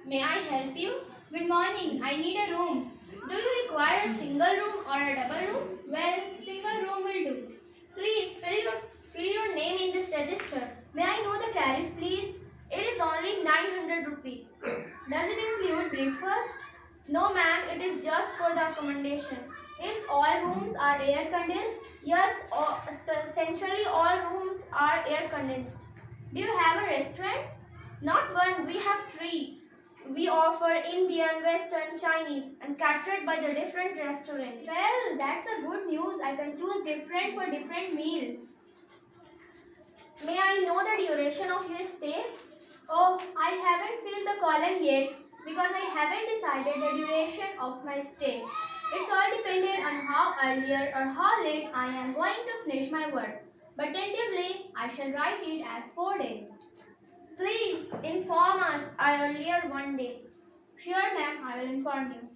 May I help you? Good morning. I need a room. Do you require a single room or a double room? Well, single room will do. Please fill your name in this register. May I know the tariff, please? It is only 900 rupees. Does it include breakfast? No ma'am, it is just for the accommodation. Is all rooms are air conditioned? Yes, essentially all rooms are air conditioned. Do you have a restaurant? Not one, we have 3. We offer Indian, Western, Chinese and catered by the different restaurants. Well, that's a good news. I can choose different for different meal. May I know the duration of your stay? Oh, I haven't filled the column yet because I haven't decided the duration of my stay. It's all dependent on how earlier or how late I am going to finish my work. But tentatively, I shall write it as 4 days. Please inform us earlier one day. Sure, ma'am, I will inform you.